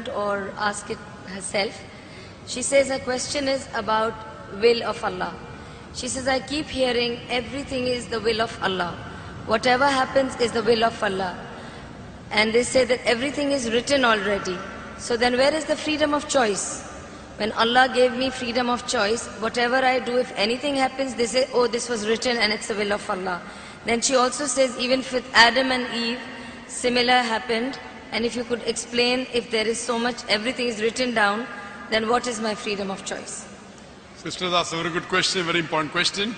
or ask it herself. She says her question is about will of Allah. She says, I keep hearing everything is the will of Allah. Whatever happens is the will of Allah. And they say that everything is written already. So then where is the freedom of choice? When Allah gave me freedom of choice, whatever I do, if anything happens, they say, oh, this was written and it's the will of Allah. Then she also says, even with Adam and Eve, similar happened. And if you could explain, if there is so much, everything is written down, then what is my freedom of choice? Sisters asked a very good question, very important question.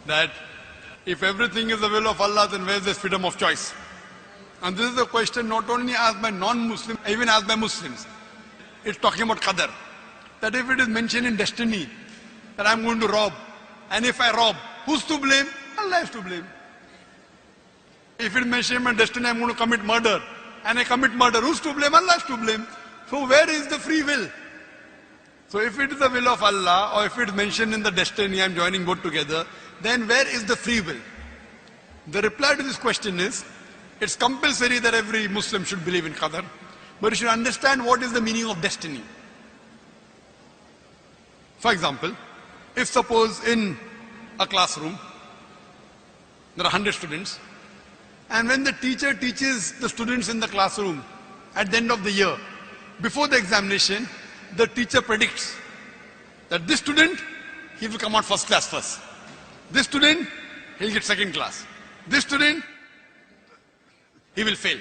That if everything is the will of Allah, then where is this freedom of choice? And this is a question not only asked by non-Muslims, even asked by Muslims. It's talking about qadar. That if it is mentioned in destiny, that I'm going to rob, and if I rob, who's to blame? Allah is to blame. If it is mentioned in destiny, I'm going to commit murder, and I commit murder, who's to blame? Allah is to blame. So where is the free will? So if it is the will of Allah, or if it is mentioned in the destiny, I'm joining both together, then where is the free will? The reply to this question is, it's compulsory that every Muslim should believe in qadar, but you should understand what is the meaning of destiny. For example, if suppose in a classroom, there are 100 students, and when the teacher teaches the students in the classroom at the end of the year, before the examination, the teacher predicts that this student, he will come out first class first. This student, he'll get second class. This student, he will fail.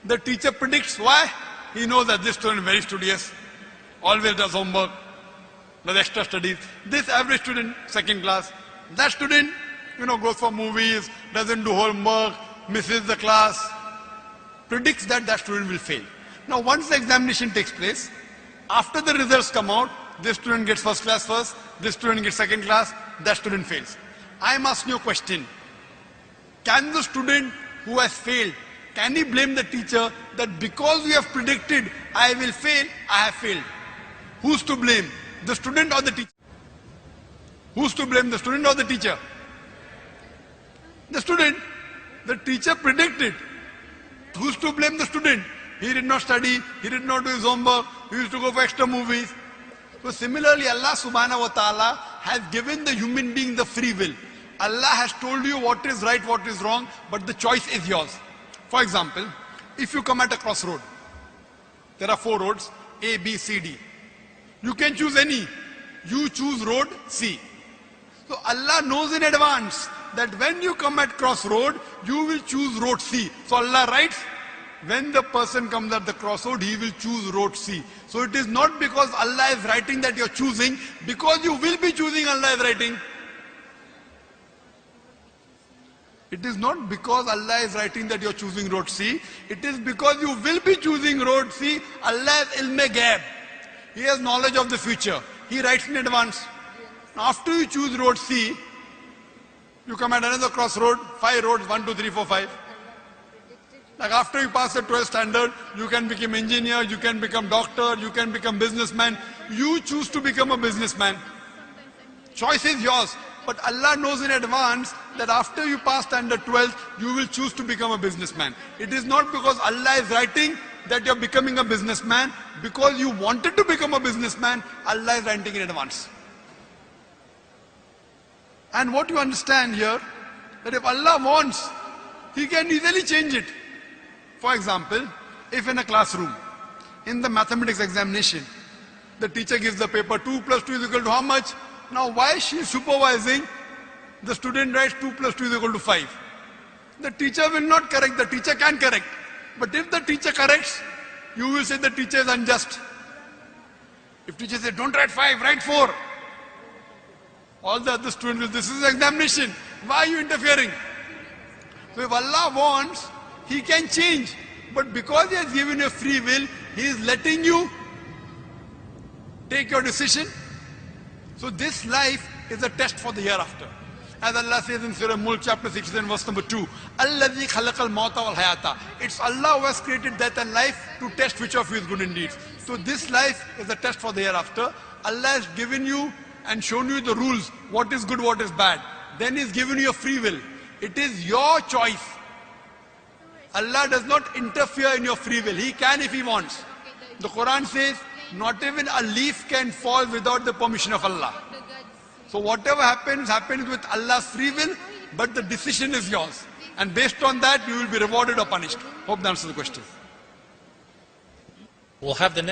The teacher predicts why? He knows that this student is very studious, always does homework, does extra studies. This average student, second class. That student, goes for movies, doesn't do homework, misses the class, predicts that that student will fail. Now once the examination takes place, after the results come out, this student gets first class first, this student gets second class, that student fails. I am asking you a question. Can the student who has failed, can he blame the teacher that because we have predicted I will fail, I have failed? Who's to blame? The student or the teacher? Who's to blame, the student or the teacher? The student. The teacher predicted. Who's to blame the student? He did not study, he did not do his homework, he used to go for extra movies. So similarly, Allah subhanahu wa ta'ala has given the human being the free will. Allah has told you what is right, what is wrong, but the choice is yours. For example, if you come at a crossroad, there are 4 roads, A, B, C, D. You can choose any. You choose road C. So Allah knows in advance that when you come at crossroad, you will choose road C. So Allah writes, when the person comes at the crossroad, he will choose road C. So it is not because Allah is writing that you are choosing, because you will be choosing, Allah is writing. It is not because Allah is writing that you are choosing road C. It is because you will be choosing road C. Allah has ilm-e-ghaib. He has knowledge of the future. He writes in advance. After you choose road C, you come at another crossroad, 5 roads, 1, 2, 3, 4, 5. Like after you pass the 12th standard, you can become engineer, you can become doctor, you can become businessman. You choose to become a businessman. Choice is yours. But Allah knows in advance that after you pass standard 12th, you will choose to become a businessman. It is not because Allah is writing that you are becoming a businessman. Because you wanted to become a businessman, Allah is writing in advance. And what you understand here, that if Allah wants, He can easily change it. For example, if in a classroom, in the mathematics examination, the teacher gives the paper 2 plus 2 is equal to how much? Now why she is supervising, the student writes 2 plus 2 is equal to 5. The teacher will not correct, the teacher can correct. But if the teacher corrects, you will say the teacher is unjust. If teacher says, don't write 5, write 4. All the other students will, this is examination. Why are you interfering? So if Allah wants, He can change. But because He has given you free will, He is letting you take your decision. So this life is a test for the hereafter. As Allah says in Surah Mulk chapter 16 verse number 2, Alladhi khalaqal mauta wal hayata. It's Allah who has created death and life to test which of you is good indeed. So this life is a test for the hereafter. Allah has given you and shown you the rules, what is good, what is bad. Then He's given you a free will. It is your choice. Allah does not interfere in your free will. He can if He wants. The Quran says, not even a leaf can fall without the permission of Allah. So whatever happens, happens with Allah's free will, but the decision is yours. And based on that, you will be rewarded or punished. Hope that answers the question. We'll have the